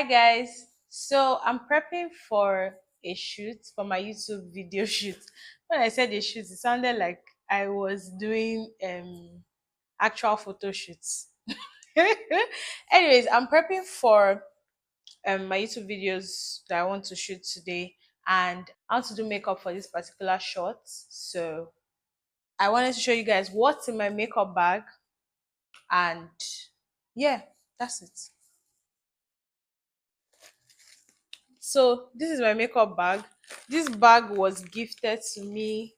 Hi guys. So I'm prepping for a shoot for my YouTube video shoot. When I said a shoot, it sounded like I was doing actual photo shoots. Anyways, I'm prepping for my YouTube videos that I want to shoot today, and I want to do makeup for this particular shot. So I wanted to show you guys what's in my makeup bag, and yeah, that's it. So this is my makeup bag. This bag was gifted to me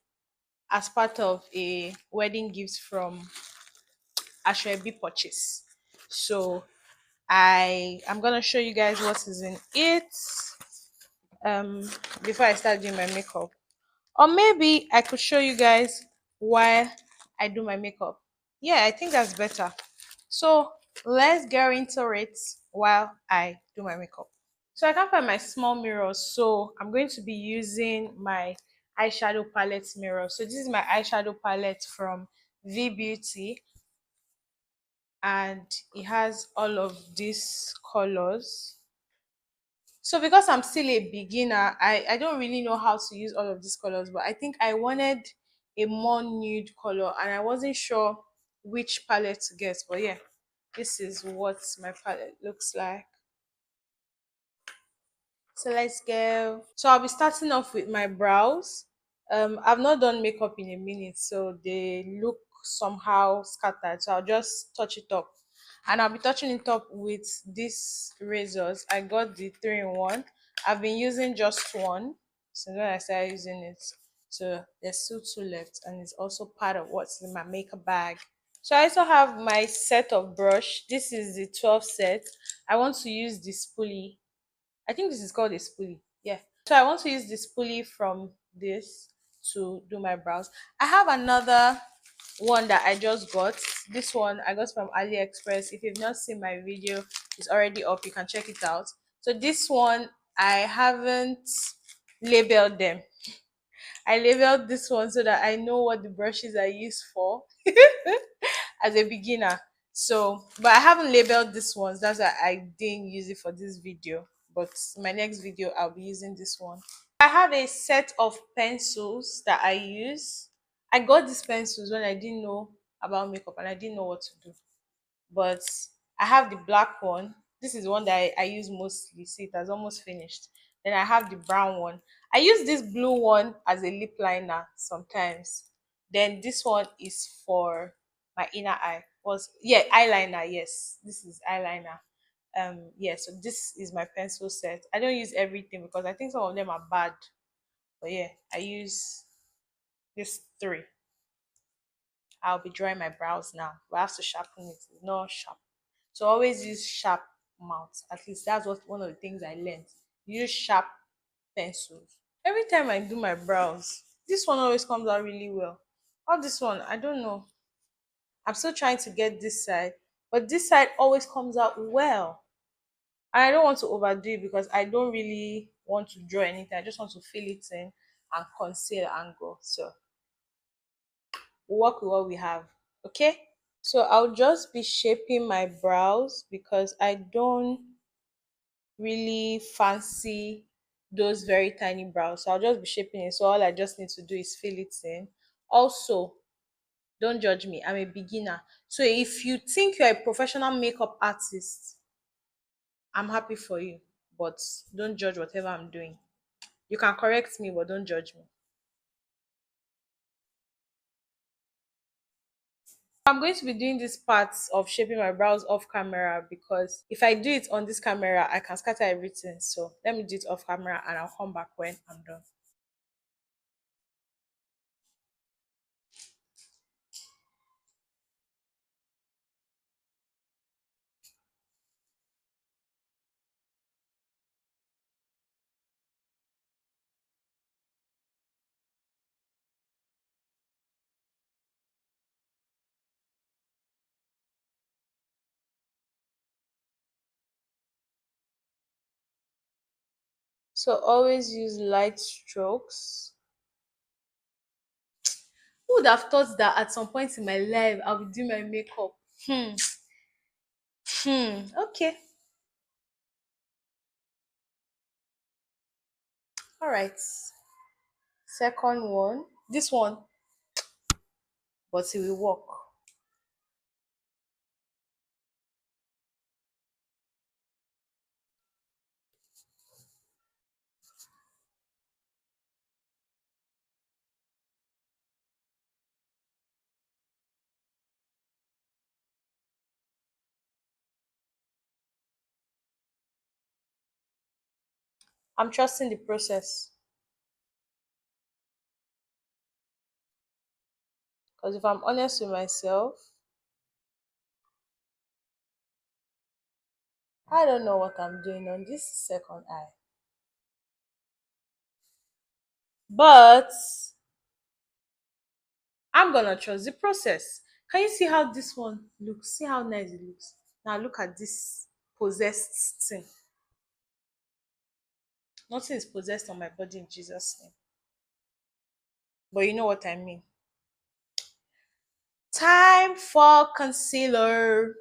as part of a wedding gift from Ashwebi purchase. So I'm gonna show you guys what is in it um before I start doing my makeup. Or maybe I could show you guys while I do my makeup. Yeah, I think that's better. So let's get into it while I do my makeup. So I can't find my small mirror, so I'm going to be using my eyeshadow palette mirror. So this is my eyeshadow palette from V Beauty, and it has all of these colors. So because I'm still a beginner, I don't really know how to use all of these colors, but I think I wanted a more nude color and I wasn't sure which palette to get. But yeah, this is what my palette looks like. So let's go. So I'll be starting off with my brows. I've not done makeup in a minute, so they look somehow scattered. So I'll just touch it up. And I'll be touching it up with these razors. I got the 3-in-1. I've been using just one since when I started using it. So there's still two left, and it's also part of what's in my makeup bag. So I also have my set of brush. This is the 12 set. I want to use the spoolie. I think this is called a spoolie. Yeah. So I want to use the spoolie from this to do my brows. I have another one that I just got. This one I got from AliExpress. If you've not seen my video, it's already up. You can check it out. So this one I haven't labeled them. I labeled this one so that I know what the brushes are used for as a beginner. So, but I haven't labeled this one. That's why I didn't use it for this video. But my next video, I'll be using this one. I have a set of pencils that I use. I got these pencils when I didn't know about makeup and I didn't know what to do. But I have the black one. This is the one that I use mostly. See, it has almost finished. Then I have the brown one. I use this blue one as a lip liner sometimes. Then this one is for my inner eye. Was yeah, eyeliner. Yes, this is eyeliner. Yeah, so this is my pencil set. I don't use everything because I think some of them are bad. But yeah, I use this three. I'll be drawing my brows now. But I have to sharpen it. It's not sharp. So always use sharp mouth. At least that's what one of the things I learned. Use sharp pencils. Every time I do my brows, this one always comes out really well. All this one, I don't know. I'm still trying to get this side, but this side always comes out well. And I don't want to overdo it because I don't really want to draw anything. I just want to fill it in and conceal and go. So we'll work with what we have. Okay? So I'll just be shaping my brows because I don't really fancy those very tiny brows. So I'll just be shaping it. So all I just need to do is fill it in. Also, don't judge me. I'm a beginner. So if you think you're a professional makeup artist, I'm happy for you. But don't judge whatever I'm doing. You can correct me, but don't judge me. I'm going to be doing this parts of shaping my brows off camera because if I do it on this camera, I can scatter everything. So let me do it off camera and I'll come back when I'm done. So always use light strokes. Who would have thought that at some point in my life I'll be doing my makeup? Okay. All right. Second one. This one, but it will work. I'm trusting the process. Because if I'm honest with myself, I don't know what I'm doing on this second eye. But I'm gonna trust the process. Can you see how this one looks? See how nice it looks. Now look at this possessed thing. Nothing is possessed on my body in Jesus' name. But you know what I mean. Time for concealer.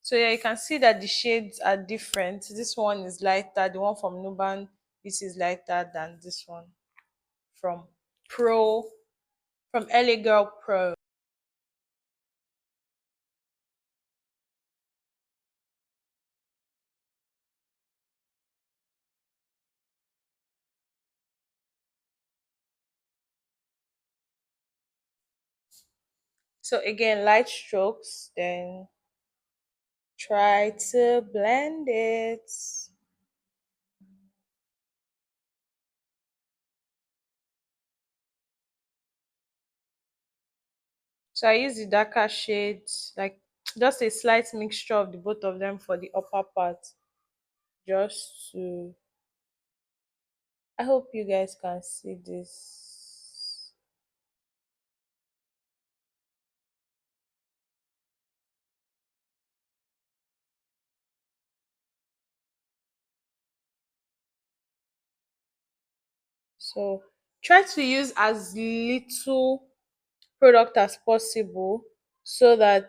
So yeah, you can see that the shades are different. This one is lighter. The one from Nuban, this is lighter than this one from Pro, from LA Girl Pro. So again, light strokes, then try to blend it. So I use the darker shades, like just a slight mixture of the both of them for the upper part, just to. I hope you guys can see this. So try to use as little product as possible so that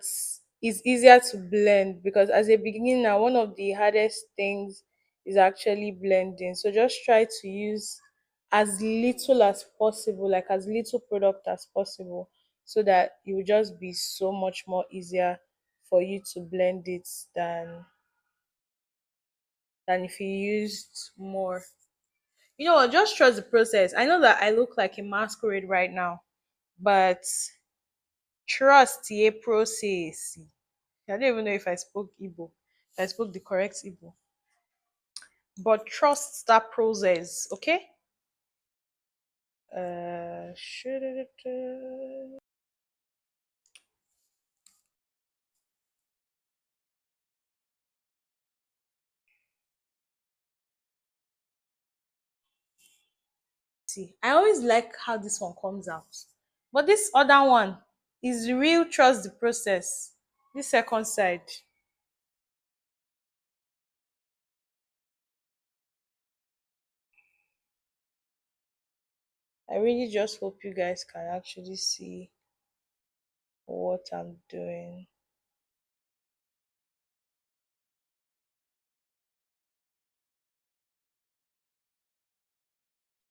it's easier to blend, because as a beginner one of the hardest things is actually blending. So just try to use as little as possible, like as little product as possible, so that it will just be so much more easier for you to blend it than if you used more. You know what, just trust the process. I know that I look like a masquerade right now, but trust a process. I don't even know if I spoke Igbo. I spoke the correct Igbo. But trust that process, okay? Shoo-doo-doo-doo. See, I always like how this one comes out. But this other one is real trust the process. This second side. I really just hope you guys can actually see what I'm doing.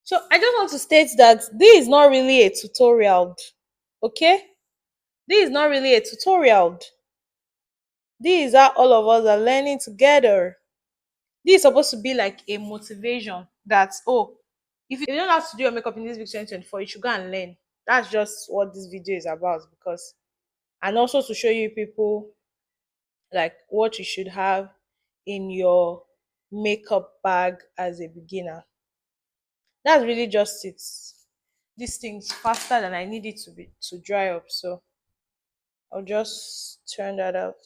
So I just want to state that this is not really a tutorial, okay? This is not really a tutorial. This is how all of us are learning together. This is supposed to be like a motivation that, oh, if you don't have to do your makeup in this week 2024, you should go and learn. That's just what this video is about. Because, and also to show you people like what you should have in your makeup bag as a beginner. That's really just it. This thing's faster than I need it to be to dry up, so I'll just turn that out.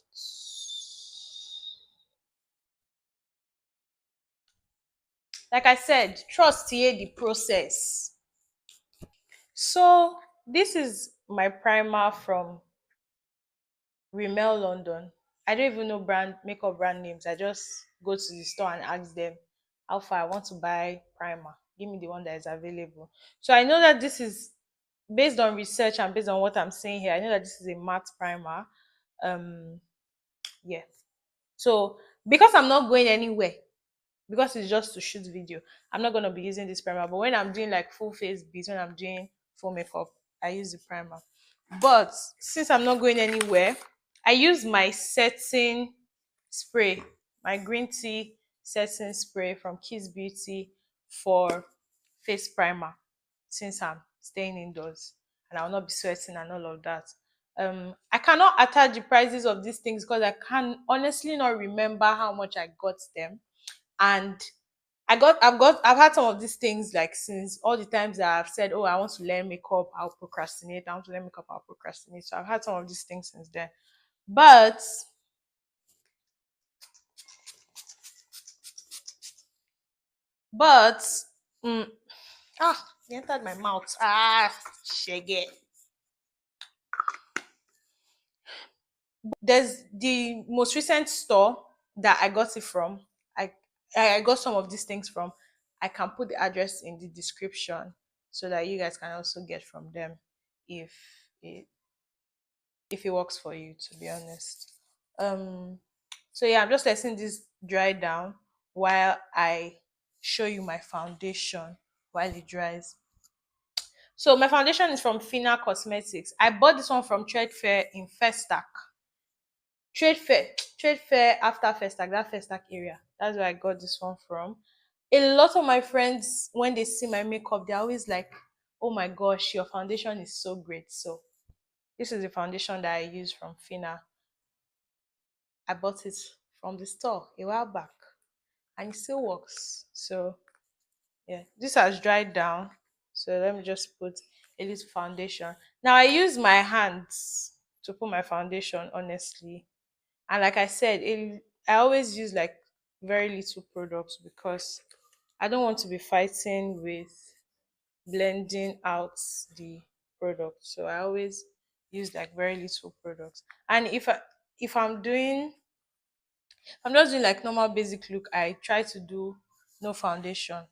Like I said, trust here the process. So this is my primer from Rimmel London. I don't even know brand makeup brand names. I just go to the store and ask them how far I want to buy primer. Give me the one that is available. So I know that this is based on research and based on what I'm saying here. I know that this is a matte primer. Um Yeah. So because I'm not going anywhere, because it's just to shoot video, I'm not gonna be using this primer. But when I'm doing like full face beats, when I'm doing full makeup, I use the primer. But since I'm not going anywhere, I use my setting spray, my green tea setting spray from Kiss Beauty for face primer, since I'm staying indoors and I'll not be sweating and all of that. I cannot attach the prices of these things because I can honestly not remember how much I got them. And I've had some of these things like since all the times that I've said, oh, I want to learn makeup, I'll procrastinate. I want to learn makeup, I'll procrastinate. So I've had some of these things since then. But but mm, it entered my mouth. Shege. There's the most recent store that I got it from. I I got some of these things from. I can put the address in the description so that you guys can also get from them if it if it works for you, to be honest. Um so yeah, I'm just letting this dry down while I show you my foundation while it dries. So my foundation is from Fina Cosmetics. I bought this one from Trade Fair in Festac. Trade fair, trade fair after Festac, that Festac area. That's where I got this one from. A lot of my friends, when they see my makeup, they're always like, "Oh my gosh, your foundation is so great." So this is the foundation that I use from Fina. I bought it from the store a while back, and it still works. So yeah, this has dried down. So let me just put a little foundation. Now I use my hands to put my foundation, honestly. And like I said, I always use like very little products because I don't want to be fighting with blending out the product. So I always use like very little products. And if I'm just doing like normal basic look, I try to do no foundation.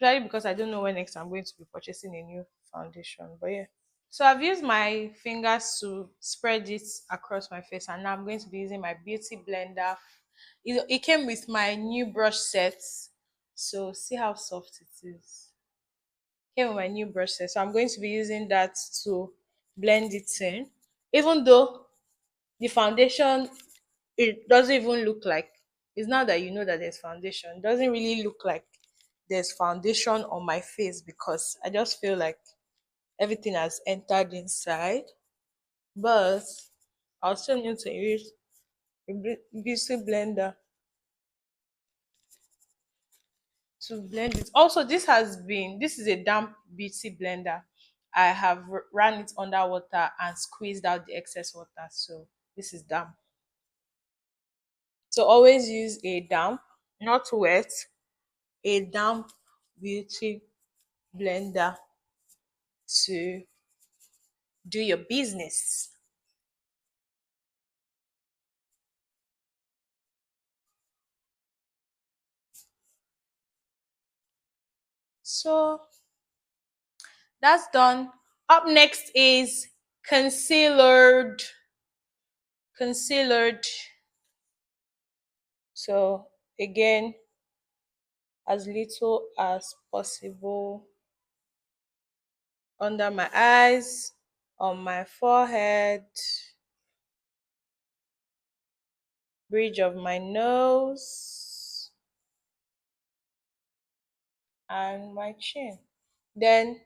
Usually because I don't know when next I'm going to be purchasing a new foundation. But yeah. So I've used my fingers to spread it across my face, and now I'm going to be using my beauty blender. It came with my new brush set. So see how soft it is. Came with my new brush set. So I'm going to be using that to blend it in. Even though the foundation, it doesn't even look like, it's not that you know that there's foundation. It doesn't really look like there's foundation on my face because I just feel like everything has entered inside. But I'll still need to use a beauty blender to blend it. Also, this is a damp beauty blender. I have ran it under water and squeezed out the excess water. So this is damp. So always use a damp, not wet, a damp beauty blender to do your business. So that's done. Up next is concealer. Concealer. So again, as little as possible under my eyes, on my forehead, bridge of my nose, and my chin. Then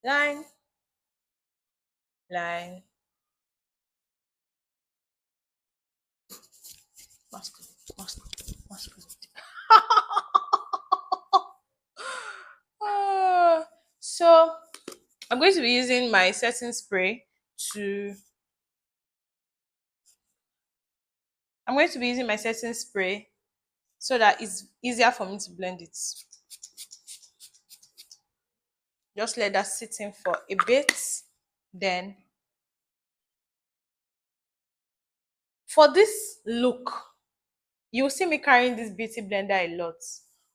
line, line, masculine, masculine, masculine. So I'm going to be using my setting spray to I'm going to be using my setting spray so that it's easier for me to blend it. Just let that sit in for a bit. Then for this look, you'll see me carrying this beauty blender a lot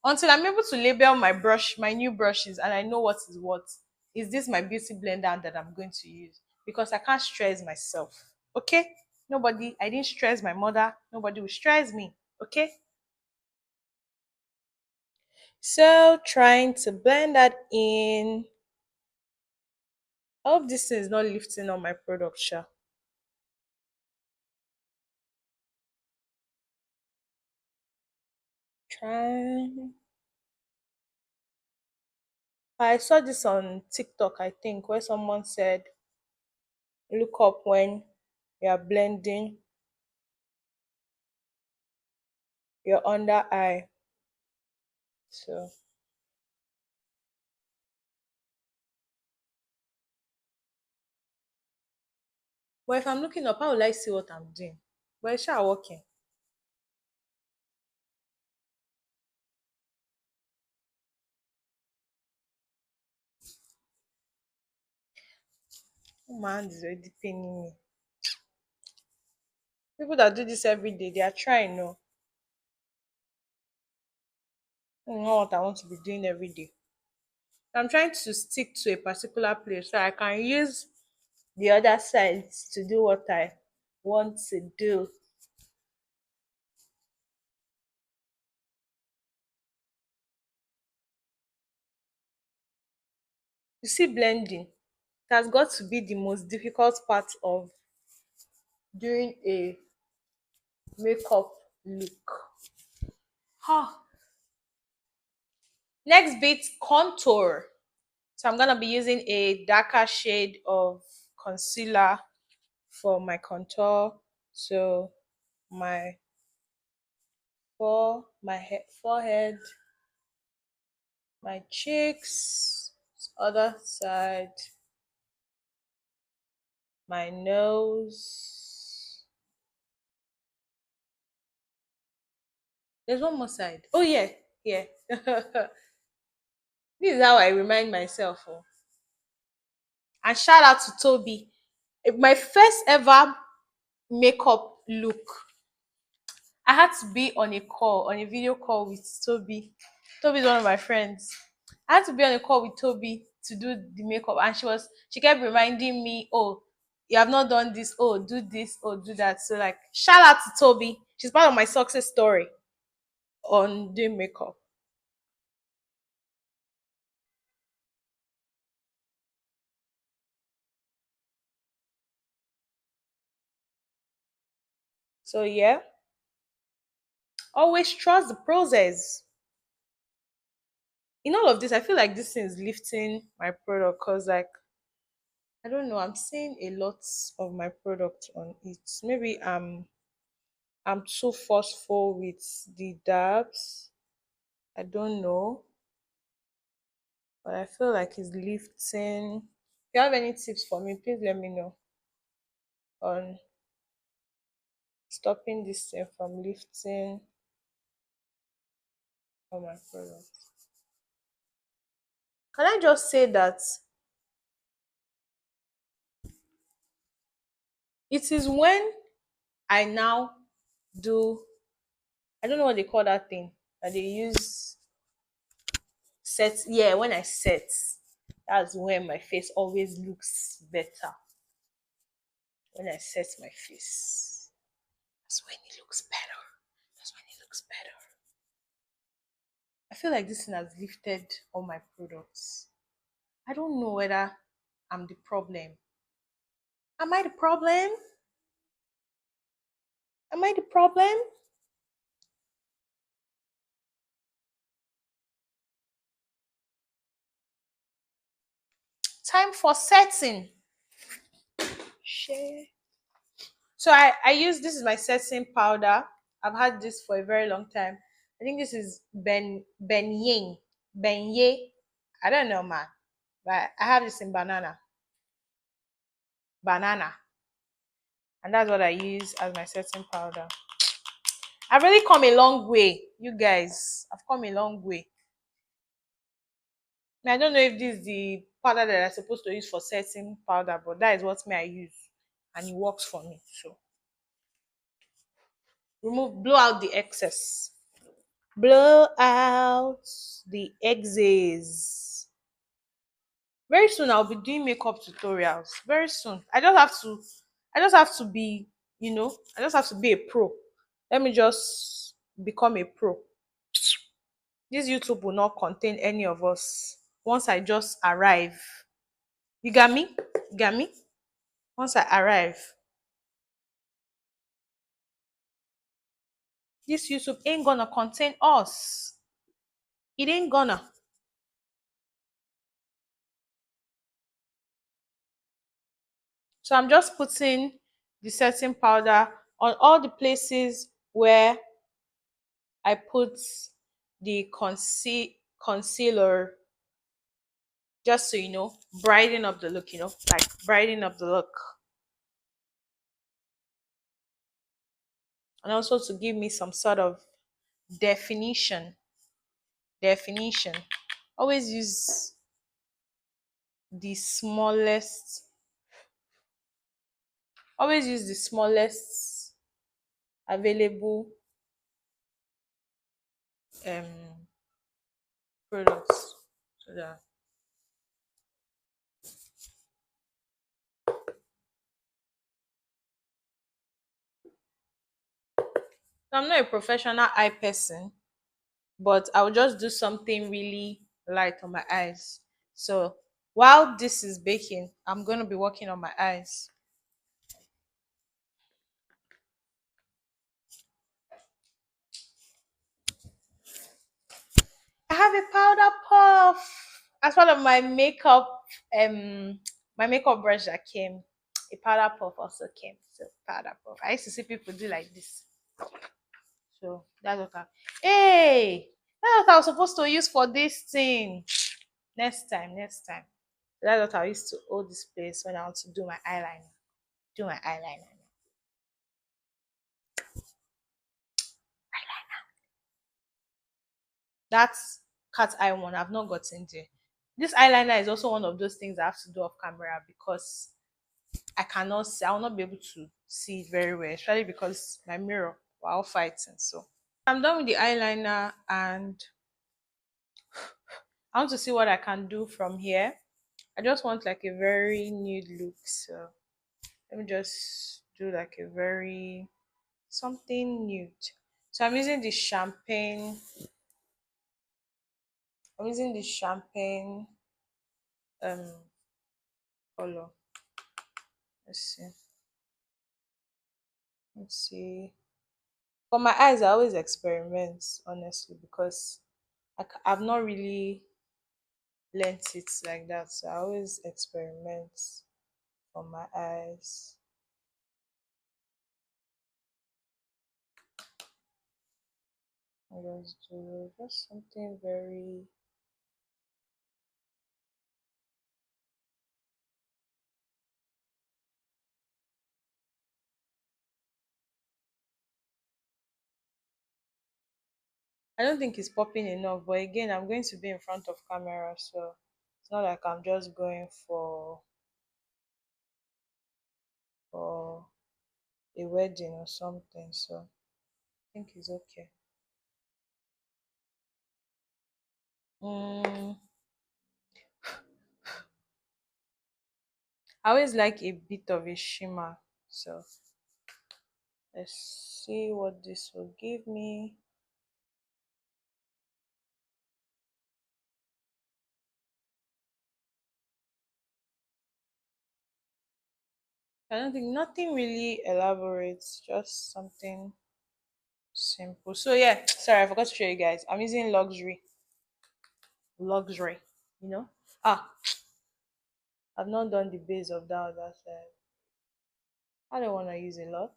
until I'm able to label my new brushes, and I know what is what. Is this my beauty blender that I'm going to use? Because I can't stress myself. Okay? Nobody, I didn't stress my mother. Nobody will stress me. Okay. So trying to blend that in. I hope this thing is not lifting on my product, sha. Try. I saw this on TikTok, I think, where someone said, look up when you are blending your under eye. So, but if I'm looking up, how will I see what I'm doing? But it's sure working. Oh, my hand is already paining me. People that do this every day, they are trying, no. I don't know what I want to be doing every day. I'm trying to stick to a particular place so I can use the other sides to do what I want to do. You see, blending, it has got to be the most difficult part of doing a makeup look. Huh. Next bit, contour. So I'm gonna be using a darker shade of concealer for my contour. So my forehead, my cheeks, other side, my nose. There's one more side. Oh yeah, yeah. This is how I remind myself. Oh. And shout out to Toby. My first ever makeup look. I had to be on a call, on a video call with Toby. Toby is one of my friends. I had to be on a call with Toby to do the makeup, and she kept reminding me, "Oh, you have not done this. Oh, do this. Oh, do that." So like, shout out to Toby. She's part of my success story on doing makeup. So yeah, always trust the process. In all of this, I feel like this thing is lifting my product because like I don't know, I'm seeing a lot of my product on it. Maybe I'm too forceful with the dabs. I don't know, but I feel like it's lifting. If you have any tips for me, please let me know on stopping this thing from lifting on my product. Can I just say that it is when I now do, I don't know what they call that thing that they use set. Yeah, when I set, that's when my face always looks better. When I set my face, that's when it looks better. That's when it looks better. I feel like this thing has lifted all my products. I don't know whether I'm the problem. Am I the problem? Am I the problem? Time for setting. Share. So I use, this is my setting powder. I've had this for a very long time. I think this is Ben Ying. Ben Ye. I don't know, man. But I have this in banana. And that's what I use as my setting powder. I've really come a long way, you guys. I've come a long way. I don't know if this is the powder that I'm supposed to use for setting powder, but that is what me I use, and it works for me. So blow out the excess. Blow out the excess. Very soon I'll be doing makeup tutorials. Very soon. I just have to be, I just have to be a pro. Let me just become a pro. This YouTube will not contain any of us once I just arrive. You got me? You got me? Once I arrive, this YouTube ain't gonna contain us. It ain't gonna. So I'm just putting the setting powder on all the places where I put the concealer, just so brightening up the look, like brightening up the look. And also to give me some sort of definition. Definition. Always use the smallest, always use the smallest available um products. So that I'm not a professional eye person, but I'll just do something really light on my eyes. So while this is baking, I'm going to be working on my eyes. I have a powder puff as part of my makeup brush that came. A powder puff also came. So powder puff. I used to see people do like this. So that's what hey, that's what I was supposed to use for this thing. Next time, next time. That's what I used to hold this place when I want to do my eyeliner. Do my eyeliner. That's cat eye one. I've not gotten there. This eyeliner is also one of those things I have to do off camera because I cannot see. I will not be able to see it very well, especially because my mirror we're all fighting. So I'm done with the eyeliner and I want to see what I can do from here. I just want like a very nude look. So let me just do like a very something nude. So I'm using the champagne. I'm using the champagne um color. Let's see. Let's see. For my eyes, I always experiment, honestly, because I've not really learnt it like that. So I always experiment for my eyes. I just do just something very. I don't think it's popping enough, but again, I'm going to be in front of camera, so it's not like I'm just going for a wedding or something. So I think it's okay. Mm, I always like a bit of a shimmer, so let's see what this will give me. I don't think nothing really elaborates, just something simple. So yeah, sorry, I forgot to show you guys. I'm using luxury, you know. Ah, I've not done the base of that other side. I don't want to use a lot.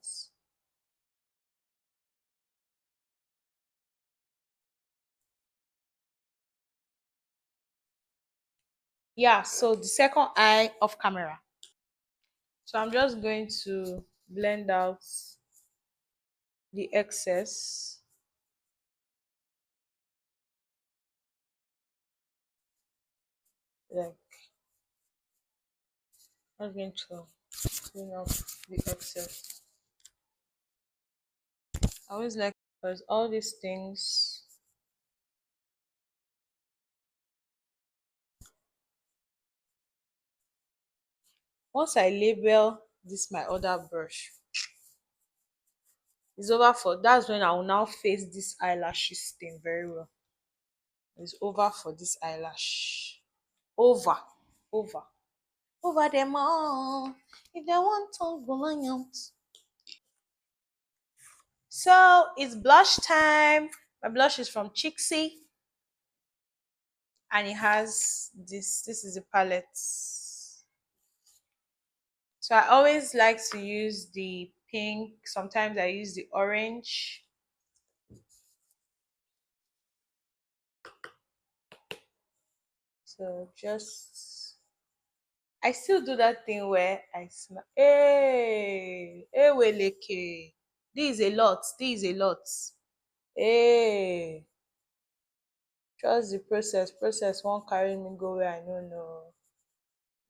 Yeah, so the second eye off camera. So I'm just going to blend out the excess. Like I'm going to clean up the excess. I always like because all these things. Once I label this my other brush, It's over for that's when I will now face this eyelashes thing very well. It's over for this eyelash. Over. Over. Over them all. If they want to go on out. So it's blush time. My blush is from Chixie and it has this is a palette. So I always like to use the pink. Sometimes I use the orange. So just I still do that thing where I smell. Hey, weleke. This is a lot. This is a lot. Hey, trust the process. Process won't carry me go where I don't know.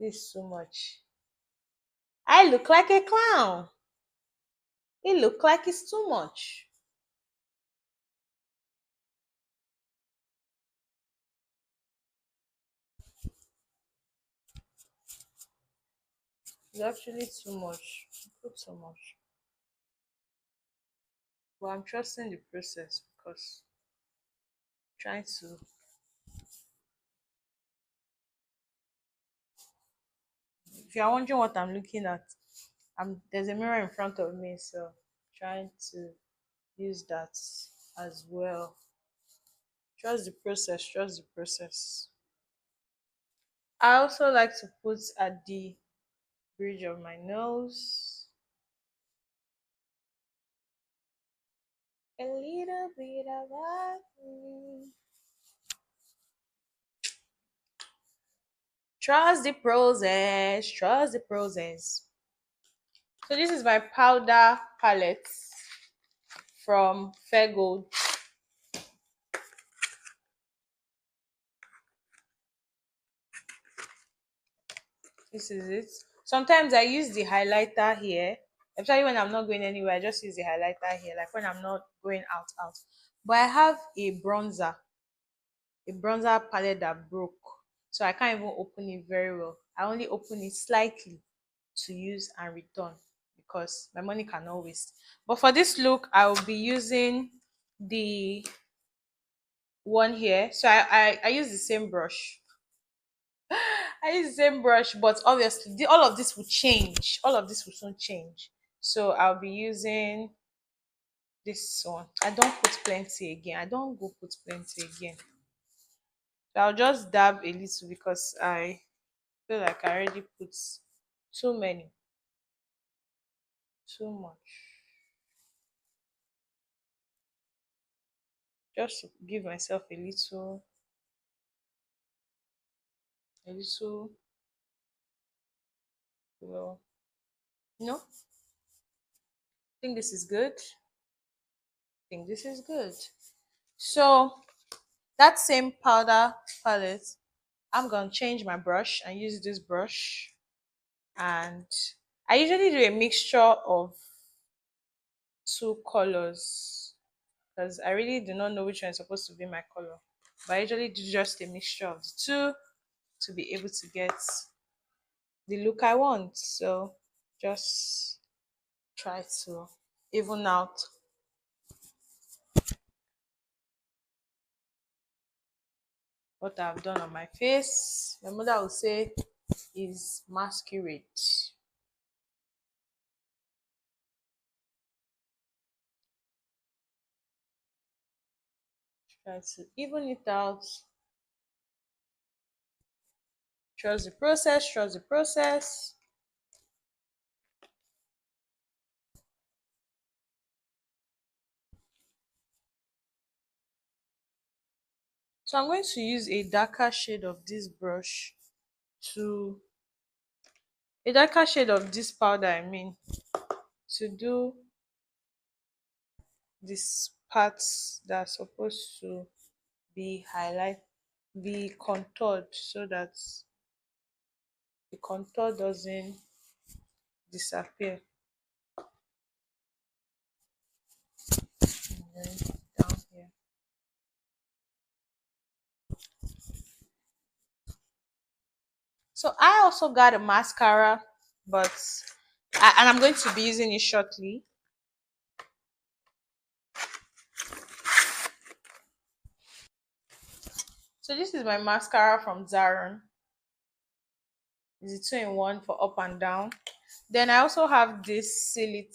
This is too much. I look like a clown. It look like it's too much. It's actually too much. You put too much. But I'm trusting the process because trying to if you're wondering what I'm looking at, there's a mirror in front of me, so trying to use that as well. Trust the process, trust the process. I also like to put at the bridge of my nose a little bit of acne. Trust the process, trust the process. So this is my powder palette from Fair Gold. This is it. Sometimes I use the highlighter here, especially when I'm not going anywhere. I just use the highlighter here, like when I'm not going out. But I have a bronzer palette that broke, so I can't even open it very well. I only open it slightly to use and return because my money cannot waste. But for this look, I will be using the one here. So I use the same brush. I use the same brush, but obviously all of this will change. All of this will soon change. So I'll be using this one. I don't put plenty again. I don't go put plenty again. So I'll just dab a little because I feel like I already put too many, too much. Just to give myself a little glow. No, I think this is good. I think this is good. So that same powder palette, I'm gonna change my brush and use this brush. And I usually do a mixture of two colors because I really do not know which one is supposed to be my color. But I usually do just a mixture of the two to be able to get the look I want. So just try to even out what I've done on my face. My mother would say is masquerade. Try to even it out. Trust the process, trust the process. So I'm going to use a darker shade of this brush to a darker shade of this powder, I mean, to do these parts that are supposed to be highlight be contoured so that the contour doesn't disappear. And then down here. So I also got a mascara, but and I'm going to be using it shortly. So this is my mascara from Zaron. It's a two-in-one for up and down. Then I also have this Silit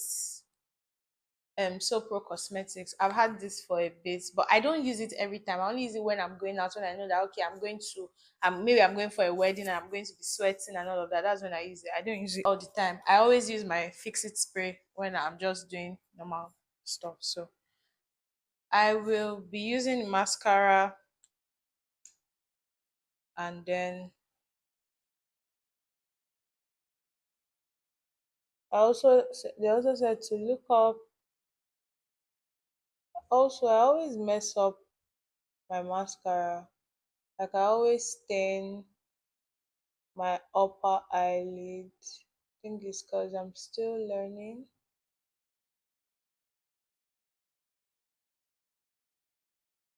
So Pro Cosmetics. I've had this for a bit, but I don't use it every time. I only use it when I'm going out, when I know that okay, I'm going to maybe I'm going for a wedding and I'm going to be sweating and all of that. That's when I use it. I don't use it all the time. I always use my Fix It spray when I'm just doing normal stuff. So I will be using mascara, and then they also said to look up. Also, I always mess up my mascara. Like I always stain my upper eyelid. I think it's because I'm still learning.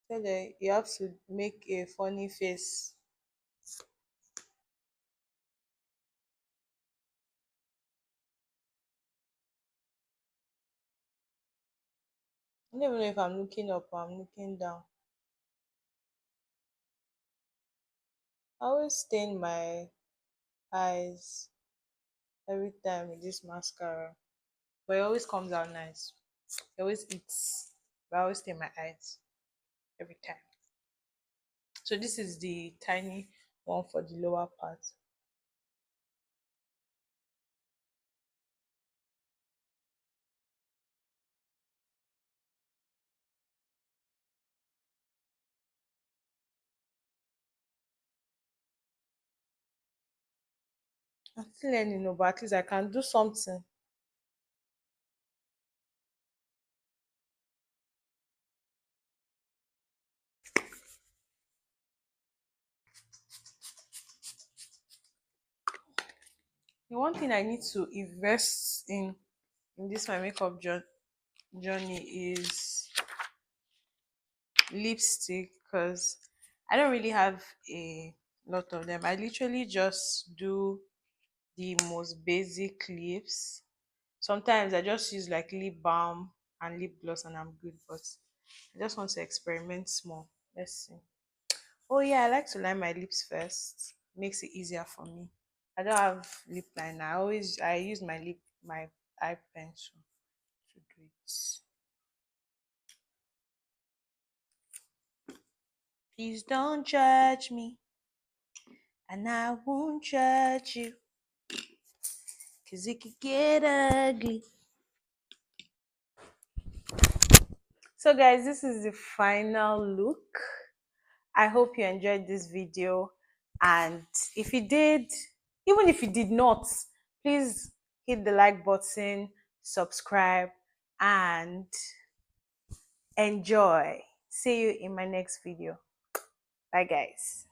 So that you have to make a funny face. I don't even know if I'm looking up or I'm looking down. I always stain my eyes every time with this mascara. But it always comes out nice. It always eats. But I always stain my eyes every time. So this is the tiny one for the lower part. I'm still learning, no, but at least I can do something. The one thing I need to invest in this my makeup journey is lipstick, because I don't really have a lot of them. I literally just do the most basic lips. Sometimes I just use like lip balm and lip gloss and I'm good, but I just want to experiment small. Let's see. Oh yeah, I like to line my lips first. Makes it easier for me. I don't have lip liner. I use my eye pencil to do it. Please don't judge me, and I won't judge you, cause it could get ugly. So guys, this is the final look. I hope you enjoyed this video, and if you did, even if you did not, please hit the like button, subscribe, and enjoy. See you in my next video. Bye guys.